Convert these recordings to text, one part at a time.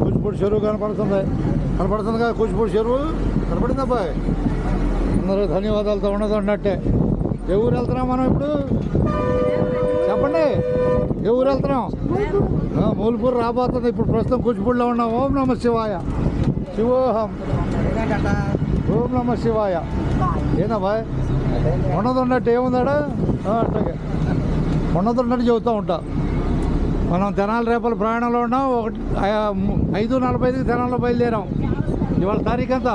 కూచిపూడి చెరువు కనపడుతుంది కదా, కూచిపూడి చెరువు కనపడింది అబ్బాయి. అందరూ ధన్యవాదాలతో ఉండదు అన్నట్టే. ఏ ఊరు వెళ్తున్నాం మనం ఇప్పుడు చెప్పండి? ఏ ఊరు వెళ్తున్నాం? మూలపూర్ రాబోతుంది. ఇప్పుడు ప్రస్తుతం కూచిపూడిలో ఉన్నాం. ఓం నమ శివాయ, శివోహం, ఓం నమ శివాయ. ఏనాబాయ్ ఉండదు ఉన్నట్టు ఏముందాడా? అట్లాగే ఉండదు ఉన్నట్టు చెబుతూ ఉంటా. మనం తెనాలి రేపల ప్రయాణంలో ఉన్నాం. 5:45కి తెనాల్లో బయలుదేరాం. ఇవాళ తారీఖు ఎంత?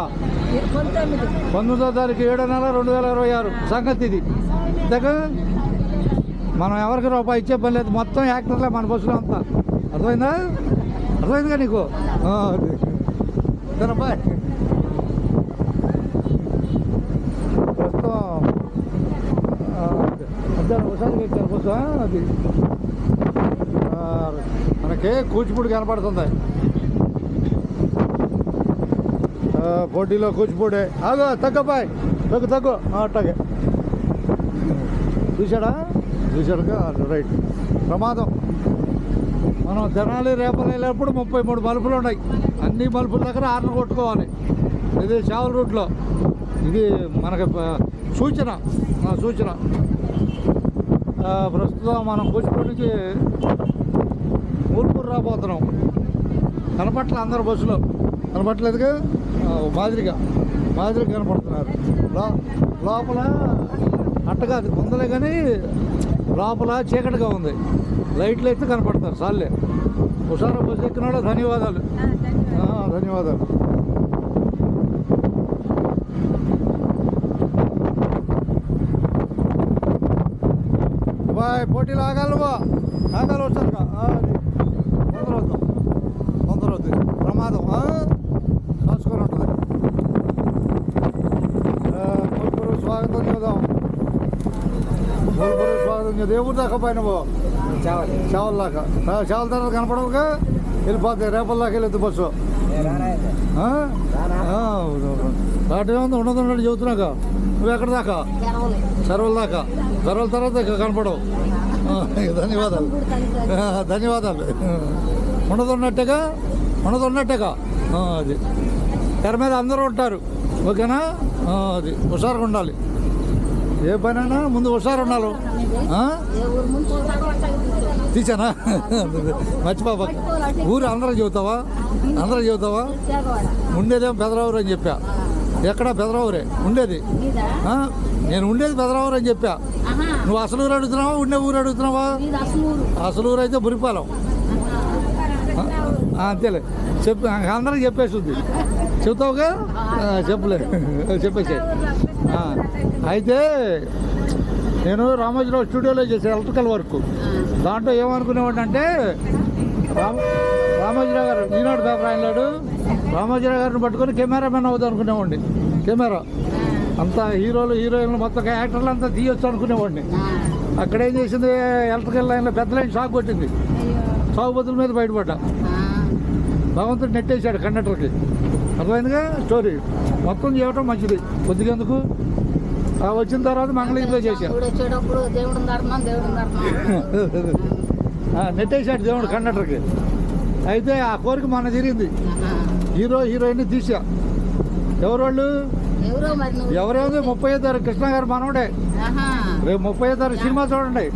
19వ తారీఖు 7వ నెల 2026 సంగతి ఇది. ఇంతగా మనం ఎవరికి రూపాయి ఇచ్చే పని లేదు. మొత్తం యాక్టర్లే మన బస్సులో అంతా. అర్థమైందిగా నీకు? బాయ్. ప్రస్తుతం మధ్యాహ్నం ఒకసారి పెట్టారు బస్సు. అది మనకి కూచిపూడి కనపడుతుంది. పోటీలో కూచిపూడి. ఆగో తగ్గబాయ్, తగ్గు అట్టాగే. చూశాడుగా రైట్. ప్రమాదం. మనం తెనాలి రేపలు వెళ్ళేటప్పుడు 33 మలుపులు ఉన్నాయి. అన్ని మలుపుల దగ్గర హార్న్ కొట్టుకోవాలి. ఇది చావల్ రూట్లో. ఇది మనకి సూచన. ప్రస్తుతం మనం కూచిపూడి నుంచి మూలపూర్ రాబోతున్నాం. కనపట్ల అందరు బస్సులో కనపట్లేదుగా. మాదిరిగా కనపడుతున్నారు. లోపల అట్టగా అది కొందలే కానీ లోపల చీకటిగా ఉంది. లైట్లు అయితే కనపడుతున్నారు. చాలే. హుషారా బస్సు ఎక్కినాడు. ధన్యవాదాలు. బాయ్. పోటీలు ఆగాలి వచ్చారుగా. తొందరవద్దు, ప్రమాదం కాచుకొని ఉంటుంది. మూలపూర్ స్వాగతం చేద్దాం. ఏ ఊరు దాకా పోయినావు? చావల్ దాకా. చావల్ తర్వాత కనపడవుగా వెళ్ళిపోతాయి. రేపల దాకా వెళ్ళొద్దు బస్సు. దాటేముంది ఉండదు చెబుతున్నాక. నువ్వు ఎక్కడ దాకా? సర్వల దాకా. సర్వల తర్వాత కనపడవు. ధన్యవాదాలు. ఉండదున్నట్టుగా అది తెర మీద అందరూ ఉంటారు. ఓకేనా? అది హుషారుగా ఉండాలి. ఏ పనైనా ముందు హుషారు ఉండాలి. తీసానా? మర్చిపోబా. ఊరు అందరూ చెబుతావా? ఉండేదేమో పెదరావురు అని చెప్పా. ఎక్కడ? పెదరావురే ఉండేది. నేను ఉండేది పెదరావురు అని చెప్పా. నువ్వు అసలు ఊరు అడుగుతున్నావా? ఉండే ఊరు అడుగుతున్నావా? అసలు ఊరు అయితే బురిపాలెం. అంతేలే. అందరికి చెప్పేస్తుంది. చెబుతావుగా? చెప్పేసే. అయితే నేను రామోజీరావు స్టూడియోలో చేశాను ఎలక్ట్రికల్ వర్క్. దాంట్లో ఏమనుకునేవాడిని అంటే రామోజీరావు గారు ఈనాడు పేపర్ ఆయనలాడు. రామోజీరావు గారిని పట్టుకొని కెమెరామెన్ అవుతాం అనుకునేవాడిని. కెమెరా అంతా హీరోలు హీరోయిన్లు మొత్తం యాక్టర్లు అంతా తీయొచ్చు అనుకునేవాడిని. అక్కడ ఏం చేసింది? ఎలక్ట్రికల్ లైన్లో పెద్ద లైన్ షాక్ కొట్టింది. సాగుబతుల మీద బయటపడ్డా. భగవంతుడు నెట్టేశాడు కండక్టర్కి. అర్థమైందిగా స్టోరీ. మొత్తం చేయటం మంచిది. కొద్దిగా ఎందుకు వచ్చిన తర్వాత మంగళగిరిలో చేశాడు. నెట్టేశాడు దేవుడు కండక్టర్కి. అయితే ఆ కోరిక మన తిరిగింది. హీరో హీరోయిన్ తీసా. ఎవరు వాళ్ళు? ఎవరేమో 30వ తారీఖు కృష్ణ గారు మనవడే. రేపు 30వ తారీఖు సినిమా చూడండి.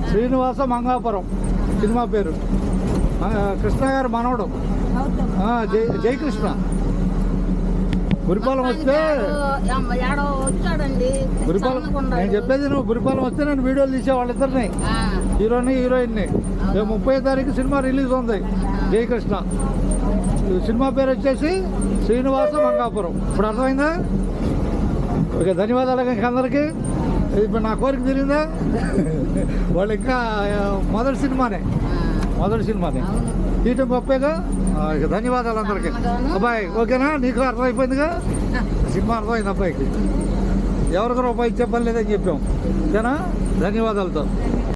శ్రీనివాస మంగాపురం సినిమా పేరు. కృష్ణ గారు మనవడు. జయకృష్ణ. బురిపాలెం వస్తే నేను చెప్పేది నువ్వు బురిపాలెం వస్తే నేను వీడియోలు తీసే వాళ్ళిద్దరిని, హీరోయిన్ని. రేపు 30వ తారీఖు సినిమా రిలీజ్ ఉంది. జయకృష్ణ. సినిమా పేరు వచ్చేసి శ్రీనివాస మంగాపురం. ఇప్పుడు అర్థమైందా? ఓకే. ధన్యవాదాలు అందరికీ. ఇప్పుడు నా కోరిక తిరిగిందా? వాళ్ళు ఇంకా మొదటి సినిమానే తీయటం గొప్పగా. ధన్యవాదాలు అందరికీ. అబ్బాయి ఓకేనా? నీకు అర్థమైపోయిందిగా? సినిమా అర్థమైంది అబ్బాయికి. ఎవరికి రూపాయి ఇచ్చే పని లేదని చెప్పాం. ఓకేనా? ధన్యవాదాలతో.